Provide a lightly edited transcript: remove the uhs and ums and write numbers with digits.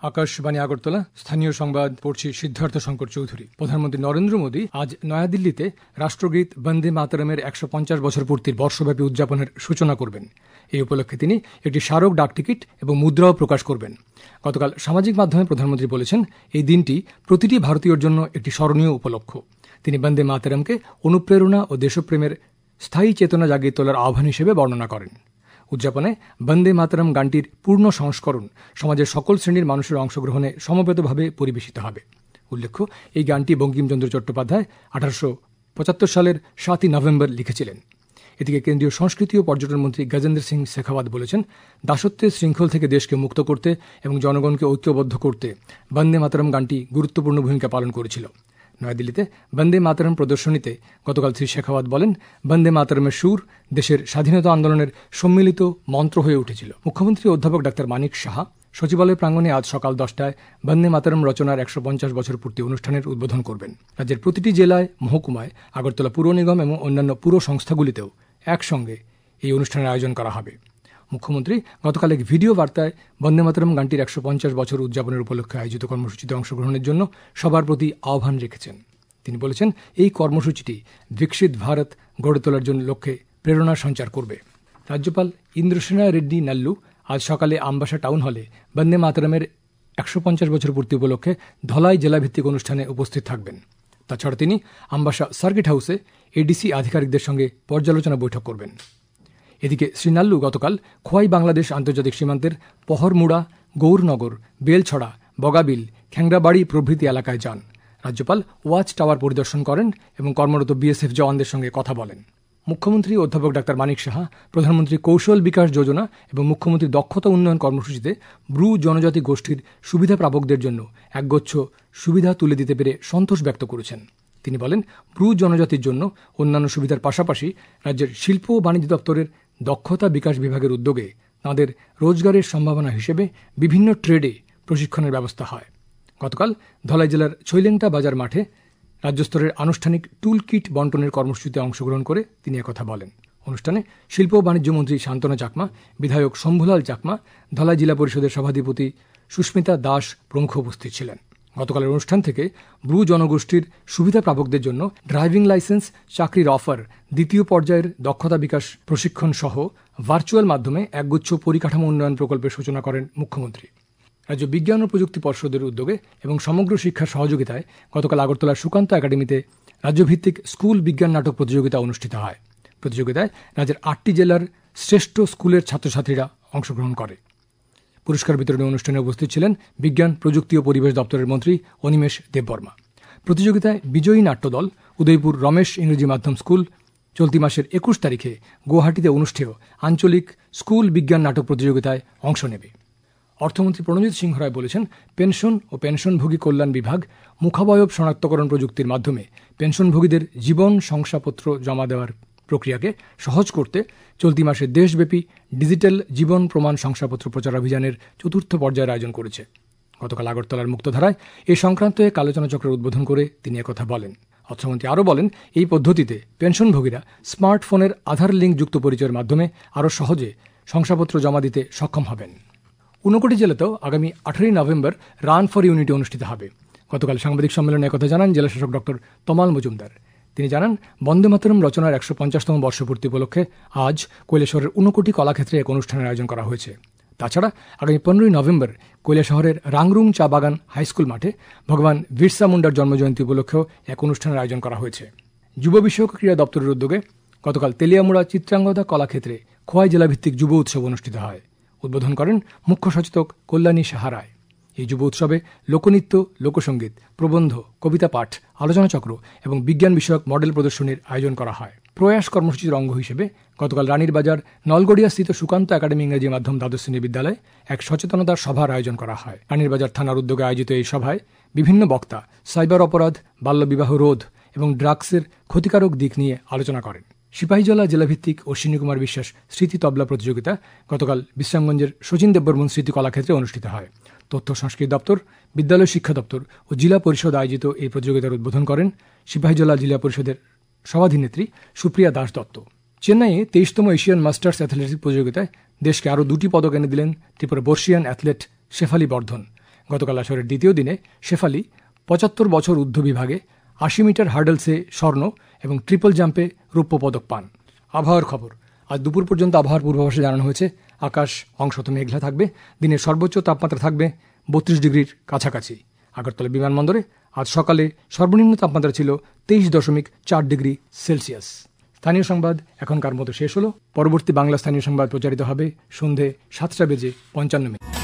আকাশবাণী আগরতলা। স্থানীয় সংবাদ পড়ছি সিদ্ধার্থ শঙ্কর চৌধুরী। প্রধানমন্ত্রী নরেন্দ্র মোদী আজ নয়াদিল্লিতে রাষ্ট্রগীত বন্দে মাতরমের ১৫০ বছর পূর্তির বর্ষব্যাপী উদযাপনের সূচনা করবেন। এই উপলক্ষে তিনি একটি স্মারক ডাকটিকিট এবং মুদ্রাও প্রকাশ করবেন। গতকাল সামাজিক মাধ্যমে প্রধানমন্ত্রী বলেছেন, এই দিনটি প্রতিটি ভারতীয়র জন্য একটি স্মরণীয় উপলক্ষ। তিনি বন্দে মাতরমকে অনুপ্রেরণা ও দেশপ্রেমের স্থায়ী চেতনা জাগিয়ে তোলার আহ্বান হিসেবে বর্ণনা করেন। উদযাপনে বন্দে মাতরম গানটির পূর্ণ সংস্করণ সমাজের সকল শ্রেণীর মানুষের অংশগ্রহণে সমবেতভাবে পরিবেশিত হবে। উল্লেখ্য, এই গানটি বঙ্কিমচন্দ্র চট্টোপাধ্যায় 1875 সালের 7 নভেম্বর লিখেছিলেন। এদিকে কেন্দ্রীয় সংস্কৃতি ও পর্যটন মন্ত্রী গজেন্দ্র সিং শেখাওয়াত বলেছেন, দাসত্বের শৃঙ্খল থেকে দেশকে মুক্ত করতে এবং জনগণকে ঐক্যবদ্ধ করতে বন্দে মাতরম গানটি গুরুত্বপূর্ণ ভূমিকা পালন করেছিল। নয়াদিল্লিতে বন্দে মাতরম প্রদর্শনীতে গতকাল শ্রী শেখাওয়াত বলেন, বন্দে মাতরমের সুর দেশের স্বাধীনতা আন্দোলনের সম্মিলিত মন্ত্র হয়ে উঠেছিল। মুখ্যমন্ত্রী অধ্যাপক ডাক্তার মানিক সাহা সচিবালয় প্রাঙ্গণে আজ সকাল 10টায় বন্দে মাতরম রচনার 150 বছর পূর্তি অনুষ্ঠানের উদ্বোধন করবেন। রাজ্যের প্রতিটি জেলায়, মহকুমায়, আগরতলা পুর নিগম এবং অন্যান্য পুর সংস্থাগুলিতেও একসঙ্গে এই অনুষ্ঠানের আয়োজন করা হবে। মুখ্যমন্ত্রী গতকাল এক ভিডিও বার্তায় বন্দে মাতরম গানটির 150 বছর উদযাপনের উপলক্ষে আয়োজিত কর্মসূচিতে অংশগ্রহণের জন্য সবার প্রতি আহ্বান রেখেছেন। তিনি বলেছেন, এই কর্মসূচিটি বিকশিত ভারত গড়ে তোলার জন্য লক্ষ্যে প্রেরণা সঞ্চার করবে। রাজ্যপাল ইন্দ্রসেনা রেড্ডি নাল্লু আজ সকালে আমবাসা টাউন হলে বন্দে মাতরমের 150 বছর পূর্তি উপলক্ষে ধলাই জেলাভিত্তিক অনুষ্ঠানে উপস্থিত থাকবেন। তাছাড়া তিনি আমবাসা সার্কিট হাউসে এডিসি আধিকারিকদের সঙ্গে পর্যালোচনা বৈঠক করবেন। এদিকে শ্রী নাল্লু গতকাল খোয়াই বাংলাদেশ আন্তর্জাতিক সীমান্তের পহরমুড়া, গৌরনগর, বেলছড়া, বগাবিল, খ্যাংরাবাড়ি প্রভৃতি এলাকায় যান। রাজ্যপাল ওয়াচ টাওয়ার পরিদর্শন করেন এবং কর্মরত বিএসএফ জওয়ানদের সঙ্গে কথা বলেন। মুখ্যমন্ত্রী অধ্যাপক ডাক্তার মানিক সাহা প্রধানমন্ত্রী কৌশল বিকাশ যোজনা এবং মুখ্যমন্ত্রী দক্ষতা উন্নয়ন কর্মসূচিতে ব্রু জনজাতি গোষ্ঠীর সুবিধা প্রাপকদের জন্য একগুচ্ছ সুবিধা তুলে দিতে পেরে সন্তোষ ব্যক্ত করেছেন। তিনি বলেন, ব্রু জনজাতির জন্য অন্যান্য সুবিধার পাশাপাশি রাজ্যের শিল্প ও বাণিজ্য দপ্তরের দক্ষতা বিকাশ বিভাগের উদ্যোগে তাঁদের রোজগারের সম্ভাবনা হিসেবে বিভিন্ন ট্রেডে প্রশিক্ষণের ব্যবস্থা হয়। গতকাল ধলাই জেলার ছৈলেংটা বাজার মাঠে রাজ্যস্তরের আনুষ্ঠানিক টুল কিট বন্টনের কর্মসূচিতে অংশগ্রহণ করে তিনি একথা বলেন। অনুষ্ঠানে শিল্প ও বাণিজ্য মন্ত্রী শান্তনা চাকমা, বিধায়ক শম্ভুলাল চাকমা, ধলাই জেলা পরিষদের সভাধিপতি সুস্মিতা দাস প্রমুখ উপস্থিত ছিলেন। গতকালের অনুষ্ঠান থেকে ব্রু জনগোষ্ঠীর সুবিধা প্রাপকদের জন্য ড্রাইভিং লাইসেন্স, চাকরির অফার, দ্বিতীয় পর্যায়ের দক্ষতা বিকাশ প্রশিক্ষণ সহ ভার্চুয়াল মাধ্যমে একগুচ্ছ পরিকাঠামো উন্নয়ন প্রকল্পের সূচনা করেন মুখ্যমন্ত্রী। রাজ্য বিজ্ঞান ও প্রযুক্তি পর্ষদের উদ্যোগে এবং সমগ্র শিক্ষার সহযোগিতায় গতকাল আগরতলার সুকান্ত একাডেমিতে রাজ্যভিত্তিক স্কুল বিজ্ঞান নাটক প্রতিযোগিতা অনুষ্ঠিত হয়। প্রতিযোগিতায় রাজ্যের 8টি জেলার শ্রেষ্ঠ স্কুলের ছাত্রছাত্রীরা অংশগ্রহণ করে। পুরস্কার বিতরণী অনুষ্ঠানে উপস্থিত ছিলেন বিজ্ঞান, প্রযুক্তি ও পরিবেশ দপ্তরের মন্ত্রী অনিমেষ দেববর্মা। প্রতিযোগিতায় বিজয়ী নাট্যদল উদয়পুর রমেশ ইংরেজি মাধ্যম স্কুল চলতি মাসের 21 তারিখে গুয়াহাটিতে অনুষ্ঠেয় আঞ্চলিক স্কুল বিজ্ঞান নাটক প্রতিযোগিতায় অংশ নেবে। অর্থমন্ত্রী প্রণজিৎ সিংহ রায় বলেছেন, পেনশন ও পেনশনভোগী কল্যাণ বিভাগ মুখাবয়ব শনাক্তকরণ প্রযুক্তির মাধ্যমে পেনশনভোগীদের জীবন শংসাপত্র জমা দেওয়ার প্রক্রিয়াকে সহজ করতে চলতি মাসে দেশব্যাপী ডিজিটাল জীবন প্রমাণ শংসাপত্র প্রচার অভিযানের 4র্থ পর্যায়ের আয়োজন করেছে। গতকাল আগরতলার মুক্তধারায় এ সংক্রান্ত এক আলোচনা চক্রের উদ্বোধন করে তিনি একথা বলেন। অর্থমন্ত্রী আরও বলেন, এই পদ্ধতিতে পেনশনভোগীরা স্মার্টফোনের আধার লিঙ্ক যুক্ত পরিচয়ের মাধ্যমে আরও সহজে শংসাপত্র জমা দিতে সক্ষম হবেন। ঊনকোটি জেলাতেও আগামী 18 নভেম্বর রান ফর ইউনিটি অনুষ্ঠিত হবে। গতকাল সাংবাদিক সম্মেলনে একথা জানান জেলাশাসক ডক্টর তমাল মজুমদার। তিনি জানান, বন্দে মাতরম রচনার 150তম বর্ষপূর্তি উপলক্ষে আজ কৈলাসহরের ঊনকোটি কলাক্ষেত্রে এক অনুষ্ঠানের আয়োজন করা হয়েছে। তাছাড়া আগামী 15 নভেম্বর কৈলাসহরের রাংরুং চা বাগান হাইস্কুল মাঠে ভগবান বিরসা মুন্ডার জন্মজয়ন্তী উপলক্ষেও এক অনুষ্ঠানের আয়োজন করা হয়েছে। যুব বিষয়ক ক্রীড়া দপ্তরের উদ্যোগে গতকাল তেলিয়ামুড়া চিত্রাঙ্গদা কলাক্ষেত্রে খোয়াই জেলাভিত্তিক যুব উৎসব অনুষ্ঠিত হয়। উদ্বোধন করেন মুখ্য সচেতক কল্যাণী সাহা রায়। এই যুব উৎসবে লোকনৃত্য, লোকসঙ্গীত, প্রবন্ধ, কবিতা পাঠ, আলোচনা চক্র এবং বিজ্ঞান বিষয়ক মডেল প্রদর্শনীর আয়োজন করা হয়। প্রয়াস কর্মসূচির অঙ্গ হিসেবে গতকাল রানীর বাজার নলগড়িয়া স্থিত সুকান্ত একাডেমি ইংরেজি মাধ্যম দ্বাদশ শ্রেণী বিদ্যালয়ে এক সচেতনতার সভার আয়োজন করা হয়। রানীর বাজার থানার উদ্যোগে আয়োজিত এই সভায় বিভিন্ন বক্তা সাইবার অপরাধ, বাল্যবিবাহ রোধ এবং ড্রাগসের ক্ষতিকারক দিক নিয়ে আলোচনা করেন। সিপাহীজলা জেলাভিত্তিক অশ্বিনী কুমার বিশ্বাস স্মৃতি তবলা প্রতিযোগিতা গতকাল বিশ্রামগঞ্জের শচীন দেববর্মন স্মৃতি কলাক্ষেত্রে অনুষ্ঠিত হয়। তথ্য সংস্কৃতি দপ্তর, বিদ্যালয় শিক্ষা দপ্তর ও জেলা পরিষদ আয়োজিত এই প্রতিযোগিতার উদ্বোধন করেন সিপাহীজলা জেলা পরিষদের সভাধিনেত্রী সুপ্রিয়া দাস দত্ত। চেন্নাইয়ে 23তম এশিয়ান মাস্টার্স অ্যাথলেটিক্স প্রতিযোগিতায় দেশকে আরও 2টি পদক এনে দিলেন ত্রিপুরা বর্ষিয়ান অ্যাথলেট শেফালি বর্ধন। গতকাল আসরের দ্বিতীয় দিনে শেফালি ৭৫ বছর ঊর্ধ্ব বিভাগে ৮০ মিটার হার্ডলসে স্বর্ণ এবং ট্রিপল জাম্পে রৌপ্য পদক পান। আবহাওয়ার খবর। আজ দুপুর পর্যন্ত আবহাওয়ার পূর্বাভাসে জানানো হয়েছে আকাশ অংশত মেঘলা থাকবে, দিনের সর্বোচ্চ তাপমাত্রা থাকবে ৩২ ডিগ্রির কাছাকাছি। আগরতলা বিমানবন্দরে আজ সকালে সর্বনিম্ন তাপমাত্রা ছিল ২৩.৪ ডিগ্রি সেলসিয়াস। স্থানীয় সংবাদ এখনকার মতো শেষ হলো। পরবর্তী বাংলা স্থানীয় সংবাদ প্রচারিত হবে সন্ধে ৭টা বেজে ৫৫ মিনিট।